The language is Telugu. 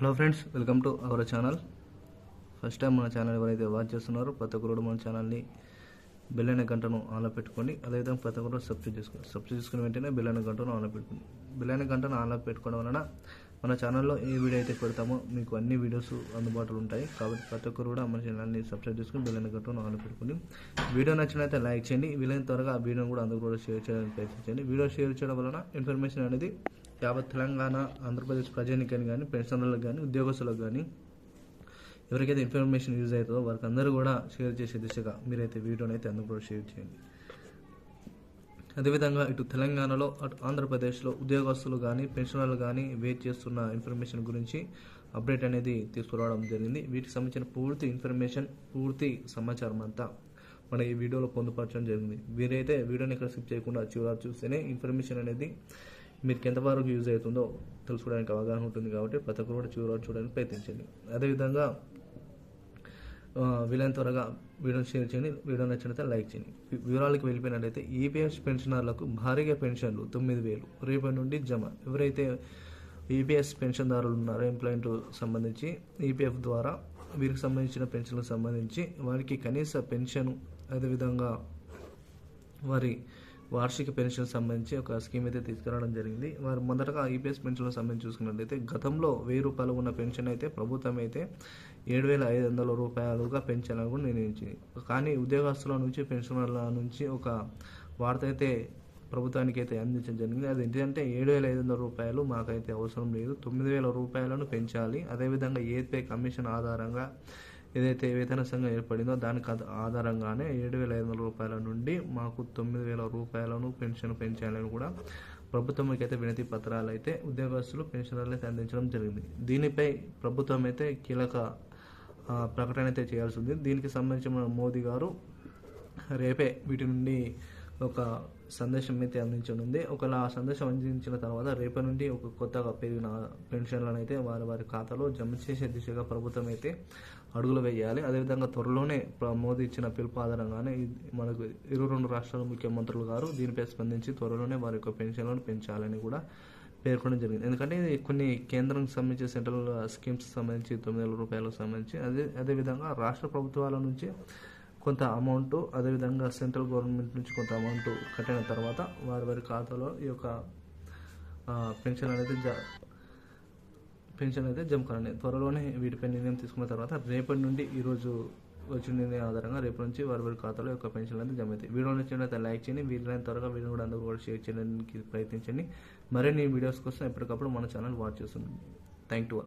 Hello friends, welcome to our channel. First time మన ఛానల్ ఎవరైతే వాచ్ చేస్తున్నారో ప్రతి ఒక్కరు మన ఛానల్ని బెల్ అనే గంటను ఆన్లో పెట్టుకోండి. అదేవిధంగా ప్రతి ఒక్కరు సబ్స్క్రైబ్ చేసుకుని వెంటనే బెల్ అనే గంటను ఆన్లో పెట్టుకోండి. బెల్ అనే గంటను ఆన్లో పెట్టుకోవడం వలన మన ఛానల్లో ఏ వీడియో అయితే పెడతామో మీకు అన్ని వీడియోస్ అందుబాటులో ఉంటాయి. కాబట్టి ప్రతి ఒక్కరు కూడా మన ఛానల్ని సబ్స్క్రైబ్ చేసుకుని బెల్ అనే గంటను ఆన్లో పెట్టుకోండి. వీడియో నచ్చినట్లయితే లైక్ చేయండి. వీలైన త్వరగా ఆ వీడియోని కూడా అందరూ కూడా షేర్ చేయడానికి ప్రయత్నించండి. వీడియో షేర్ చేయడం వలన ఇన్ఫర్మేషన్ అనేది యావత్ తెలంగాణ, ఆంధ్రప్రదేశ్ ప్రజానికానికి కానీ, పెన్షనర్లకు కానీ, ఉద్యోగస్తులకు కానీ ఎవరికైతే ఇన్ఫర్మేషన్ యూజ్ అవుతుందో వారికి అందరూ కూడా షేర్ చేసే దిశగా మీరైతే వీడియోని అయితే అందరూ కూడా షేర్ చేయండి. అదేవిధంగా ఇటు తెలంగాణలో, అటు ఆంధ్రప్రదేశ్లో ఉద్యోగస్తులు కానీ, పెన్షనర్లు కానీ వెయిట్ చేస్తున్న ఇన్ఫర్మేషన్ గురించి అప్డేట్ అనేది తీసుకురావడం జరిగింది. వీటికి సంబంధించిన పూర్తి ఇన్ఫర్మేషన్, పూర్తి సమాచారం అంతా మన ఈ వీడియోలో పొందుపరచడం జరిగింది. వీరైతే వీడియోని ఇక్కడ స్కిప్ చేయకుండా చివరి చూస్తేనే ఇన్ఫర్మేషన్ అనేది మీకు ఎంతవరకు యూజ్ అవుతుందో తెలుసుకోవడానికి అవగాహన ఉంటుంది. కాబట్టి ప్రతి ఒక్కరు కూడా చివరి చూడడానికి ప్రయత్నించండి. అదేవిధంగా వీలైన త్వరగా వీడియోని షేర్ చేయండి. వీడియో నచ్చినట్లయితే లైక్ చేయండి. వివరాలకు వెళ్ళిపోయినట్లయితే ఈపీఎఫ్ పెన్షనర్లకు భారీగా పెన్షన్లు 9,000 రేపటి నుండి జమ. ఎవరైతే ఈపీఎస్ పెన్షన్దారులు ఉన్నారో, ఎంప్లాయింట్ సంబంధించి ఈపీఎఫ్ ద్వారా వీరికి సంబంధించిన పెన్షన్లకు సంబంధించి వారికి కనీస పెన్షన్, అదేవిధంగా వారి వార్షిక పెన్షన్ సంబంధించి ఒక స్కీమ్ అయితే తీసుకురావడం జరిగింది. వారు మొదటగా ఈపీఎస్ పెన్షన్లకు సంబంధించి చూసుకున్నట్లయితే గతంలో 1,000 రూపాయలు ఉన్న పెన్షన్ అయితే ప్రభుత్వం అయితే 7,500 రూపాయలుగా పెంచాలని కూడా నిర్ణయించింది. కానీ ఉద్యోగస్తుల నుంచి, పెన్షనర్ల నుంచి ఒక వార్త అయితే ప్రభుత్వానికి అయితే అందించడం జరిగింది. అది ఏంటంటే 7,500 రూపాయలు మాకైతే అవసరం లేదు, 9,000 రూపాయలను పెంచాలి. అదేవిధంగా ఏపీ కమిషన్ ఆధారంగా ఏదైతే వేతన సంఘం ఏర్పడిందో దానికి ఆధారంగానే 7,500 రూపాయల నుండి మాకు 9,000 రూపాయలను పెన్షన్ పెంచాలని కూడా ప్రభుత్వంకి అయితే వినతి పత్రాలు అయితే ఉద్యోగస్తులు, పెన్షనర్లు అయితే అందించడం జరిగింది. దీనిపై ప్రభుత్వం అయితే కీలక ప్రకటన అయితే చేయాల్సి ఉంది. దీనికి సంబంధించి మన మోదీ గారు రేపే వీటి నుండి ఒక సందేశం అయితే అందించనుంది. ఒకవేళ ఆ సందేశం అందించిన తర్వాత రేపటి నుండి ఒక కొత్తగా పెరిగిన పెన్షన్లను అయితే వారి ఖాతాలో జమ చేసే దిశగా ప్రభుత్వం అయితే అడుగులు వేయాలి. అదేవిధంగా త్వరలోనే మోదీ ఇచ్చిన పిలుపు ఆధారంగానే మనకు 22 రాష్ట్రాల ముఖ్యమంత్రులు గారు దీనిపై స్పందించి త్వరలోనే వారి యొక్క పెన్షన్లను పెంచాలని కూడా పేర్కొనడం జరిగింది. ఎందుకంటే కొన్ని కేంద్రానికి సంబంధించి సెంట్రల్ స్కీమ్స్ సంబంధించి 9,000 రూపాయలకు సంబంధించి అదేవిధంగా రాష్ట్ర ప్రభుత్వాల నుంచి కొంత అమౌంట్, అదేవిధంగా సెంట్రల్ గవర్నమెంట్ నుంచి కొంత అమౌంట్ కట్టిన తర్వాత వారి ఖాతాలో ఈ యొక్క పెన్షన్ అయితే జమ కానుంది. త్వరలోనే వీటిపై నిర్ణయం తీసుకున్న తర్వాత రేపటి నుండి ఈరోజు వచ్చిన నిర్ణయం ఆధారంగా రేపటి నుంచి వారి ఖాతాలో యొక్క పెన్షన్ అయితే జమ అవుతాయి. వీడియో నచ్చినట్లయితే లైక్ చేయండి. వీలైన త్వరగా వీడియో కూడా అందరూ కూడా షేర్ చేయడానికి ప్రయత్నించండి. మరిన్ని వీడియోస్ కోసం ఎప్పటికప్పుడు మన ఛానల్ వాచ్ చేస్తుంది. Thank you.